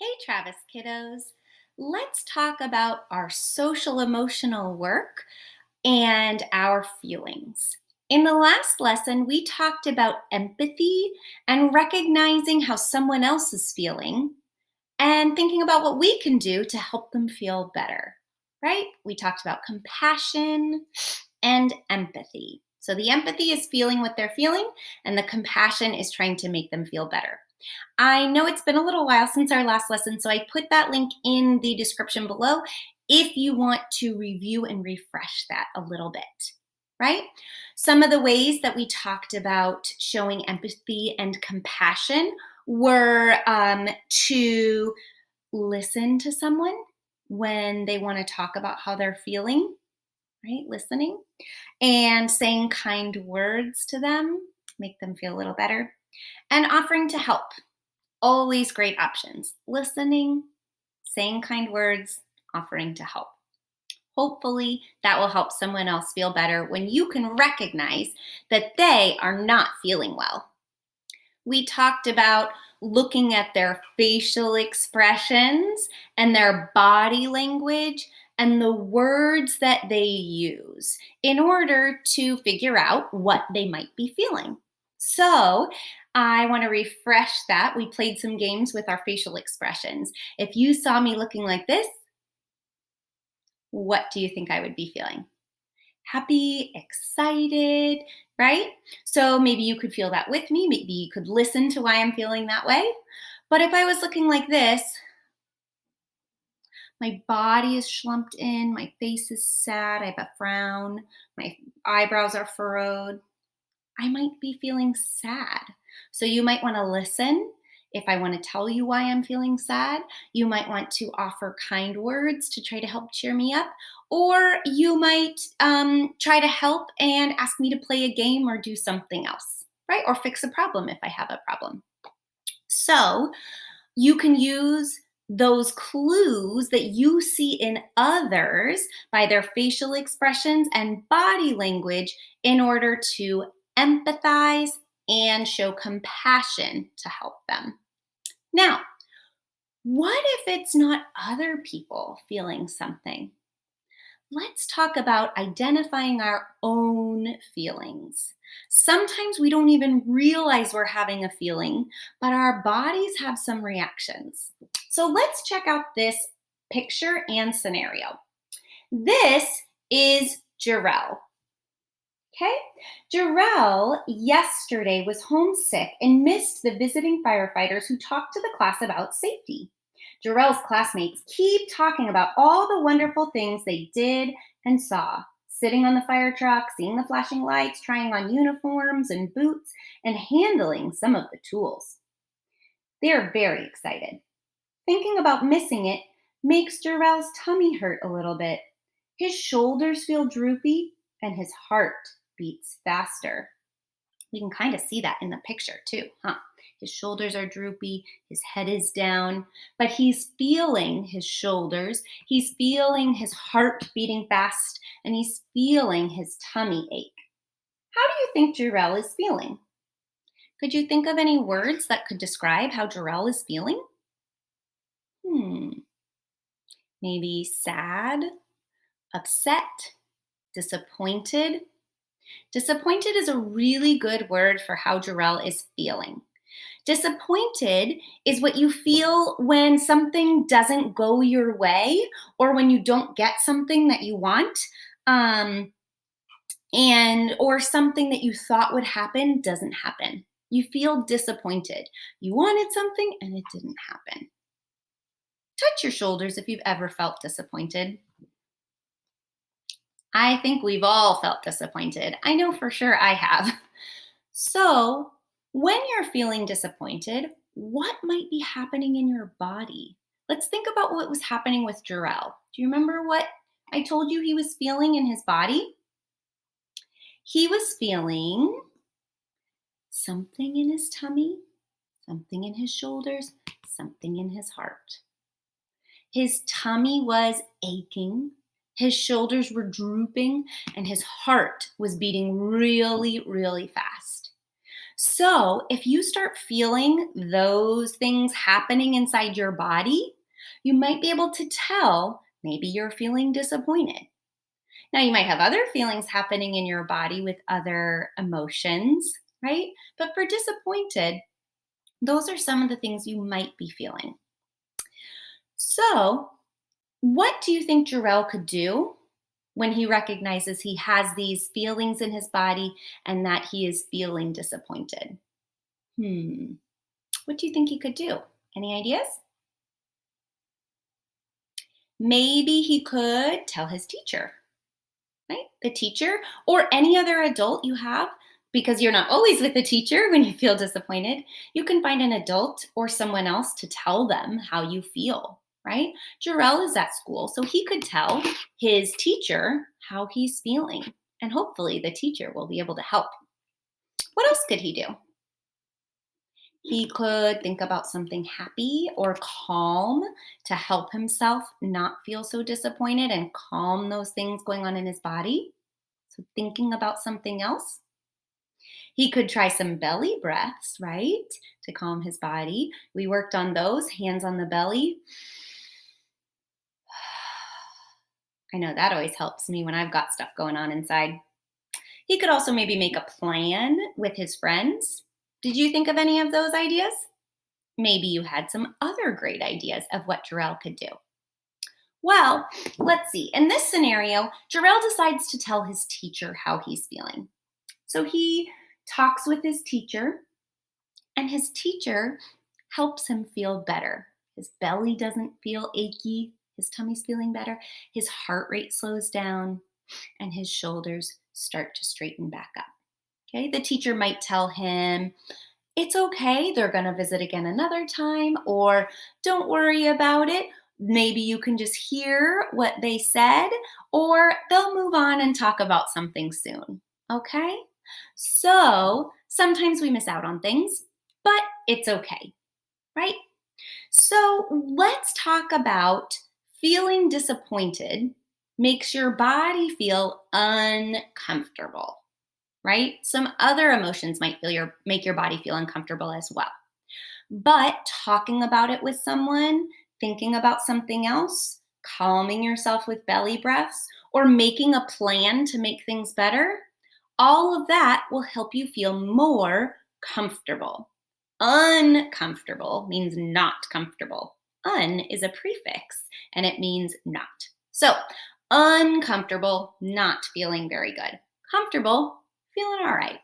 Hey, Travis kiddos. Let's talk about our social emotional work and our feelings. In the last lesson, we talked about empathy and recognizing how someone else is feeling and thinking about what we can do to help them feel better, right? We talked about compassion and empathy. So the empathy is feeling what they're feeling, and the compassion is trying to make them feel better. I know it's been a little while since our last lesson, so I put that link in the description below if you want to review and refresh that a little bit, right? Some of the ways that we talked about showing empathy and compassion were to listen to someone when they want to talk about how they're feeling, right? Listening and saying kind words to them, make them feel a little better, and offering to help. Always great options. Listening, saying kind words, offering to help. Hopefully, that will help someone else feel better when you can recognize that they are not feeling well. We talked about looking at their facial expressions and their body language and the words that they use in order to figure out what they might be feeling. So, I want to refresh that. We played some games with our facial expressions. If you saw me looking like this, what do you think I would be feeling? Happy, excited, right? So maybe you could feel that with me. Maybe you could listen to why I'm feeling that way. But if I was looking like this, my body is slumped in, my face is sad, I have a frown, my eyebrows are furrowed, I might be feeling sad. So you might want to listen. If I want to tell you why I'm feeling sad, you might want to offer kind words to try to help cheer me up. Or you might try to help and ask me to play a game or do something else, right? Or fix a problem if I have a problem. So you can use those clues that you see in others by their facial expressions and body language in order to empathize and show compassion to help them. Now, what if it's not other people feeling something? Let's talk about identifying our own feelings. Sometimes we don't even realize we're having a feeling, but our bodies have some reactions. So let's check out this picture and scenario. This is Jarell. Okay? Jarell yesterday was homesick and missed the visiting firefighters who talked to the class about safety. Jarell's classmates keep talking about all the wonderful things they did and saw. Sitting on the fire truck, seeing the flashing lights, trying on uniforms and boots, and handling some of the tools. They are very excited. Thinking about missing it makes Jarell's tummy hurt a little bit. His shoulders feel droopy and his heart beats faster. You can kind of see that in the picture too, huh? His shoulders are droopy, his head is down, but he's feeling his shoulders, he's feeling his heart beating fast, and he's feeling his tummy ache. How do you think Jarell is feeling? Could you think of any words that could describe how Jarell is feeling? Hmm, maybe sad, upset, disappointed. Disappointed is a really good word for how Jarell is feeling. Disappointed is what you feel when something doesn't go your way or when you don't get something that you want, um, and or something that you thought would happen doesn't happen. You feel disappointed. You wanted something and it didn't happen. Touch your shoulders if you've ever felt disappointed. I think we've all felt disappointed. I know for sure I have. So, when you're feeling disappointed, what might be happening in your body? Let's think about what was happening with Jarrell. Do you remember what I told you he was feeling in his body? He was feeling something in his tummy, something in his shoulders, something in his heart. His tummy was aching, his shoulders were drooping, and his heart was beating really, really fast. So, if you start feeling those things happening inside your body, you might be able to tell maybe you're feeling disappointed. Now, you might have other feelings happening in your body with other emotions, right? But for disappointed, those are some of the things you might be feeling. So, what do you think Jarrell could do when he recognizes he has these feelings in his body and that he is feeling disappointed? Hmm. What do you think he could do? Any ideas? Maybe he could tell his teacher, right? The teacher or any other adult you have, because you're not always with the teacher when you feel disappointed. You can find an adult or someone else to tell them how you feel, right? Jarrell is at school, so he could tell his teacher how he's feeling. And hopefully the teacher will be able to help. What else could he do? He could think about something happy or calm to help himself not feel so disappointed and calm those things going on in his body. So, thinking about something else. He could try some belly breaths, right? To calm his body. We worked on those, hands on the belly. I know that always helps me when I've got stuff going on inside. He could also maybe make a plan with his friends. Did you think of any of those ideas? Maybe you had some other great ideas of what Jarrell could do. Well, let's see. In this scenario, Jarrell decides to tell his teacher how he's feeling. So he talks with his teacher, and his teacher helps him feel better. His belly doesn't feel achy, his tummy's feeling better, his heart rate slows down, and his shoulders start to straighten back up. Okay, the teacher might tell him, it's okay, they're going to visit again another time, or don't worry about it. Maybe you can just hear what they said, or they'll move on and talk about something soon. Okay? So sometimes we miss out on things, but it's okay, right? So let's talk about feeling disappointed makes your body feel uncomfortable, right? Some other emotions might make your body feel uncomfortable as well. But talking about it with someone, thinking about something else, calming yourself with belly breaths, or making a plan to make things better, all of that will help you feel more comfortable. Uncomfortable means not comfortable. Un is a prefix and it means not. So, uncomfortable, not feeling very good. Comfortable, feeling all right.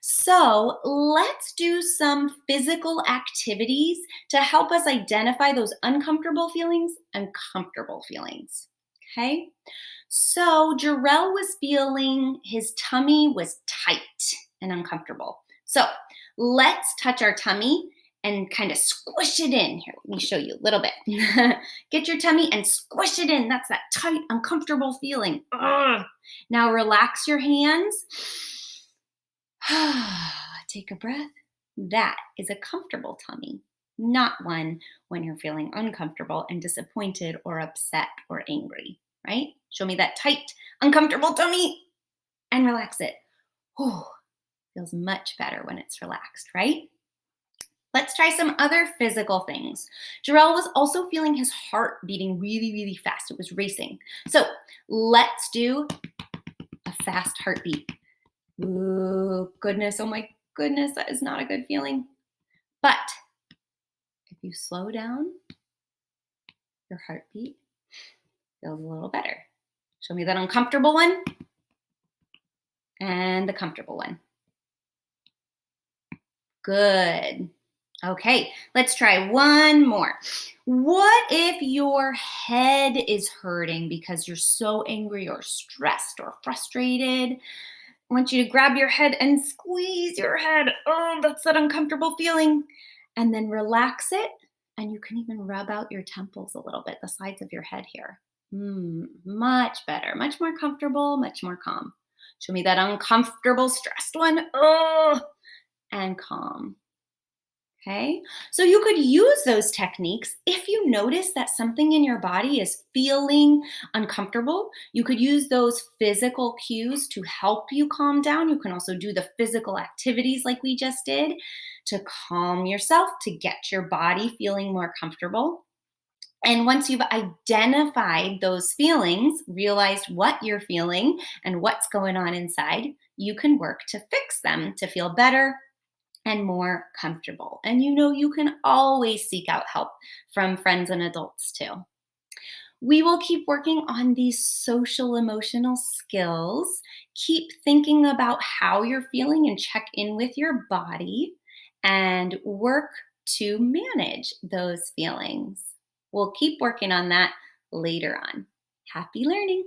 So, let's do some physical activities to help us identify those uncomfortable feelings and comfortable feelings. Okay? So, Jarrell was feeling his tummy was tight and uncomfortable. So, let's touch our tummy and kind of squish it in. Here, let me show you a little bit. Get your tummy and squish it in. That's that tight, uncomfortable feeling. Ugh. Now, relax your hands. Take a breath. That is a comfortable tummy, not one when you're feeling uncomfortable and disappointed or upset or angry, right? Show me that tight, uncomfortable tummy and relax it. Whew, feels much better when it's relaxed, right? Let's try some other physical things. Jarrell was also feeling his heart beating really, really fast. It was racing. So let's do a fast heartbeat. Ooh, goodness. Oh my goodness. That is not a good feeling. But if you slow down, your heartbeat feels a little better. Show me that uncomfortable one and the comfortable one. Good. Okay, let's try one more. What if your head is hurting because you're so angry or stressed or frustrated? I want you to grab your head and squeeze your head. Oh, that's that uncomfortable feeling. And then relax it. And you can even rub out your temples a little bit, the sides of your head here. Much better, much more comfortable, much more calm. Show me that uncomfortable, stressed one. Oh, and calm. Okay. So you could use those techniques if you notice that something in your body is feeling uncomfortable. You could use those physical cues to help you calm down. You can also do the physical activities like we just did to calm yourself, to get your body feeling more comfortable. And once you've identified those feelings, realized what you're feeling and what's going on inside, you can work to fix them to feel better and more comfortable. And you can always seek out help from friends and adults too. We will keep working on these social emotional skills. Keep thinking about how you're feeling and check in with your body and work to manage those feelings. We'll keep working on that later on. Happy learning.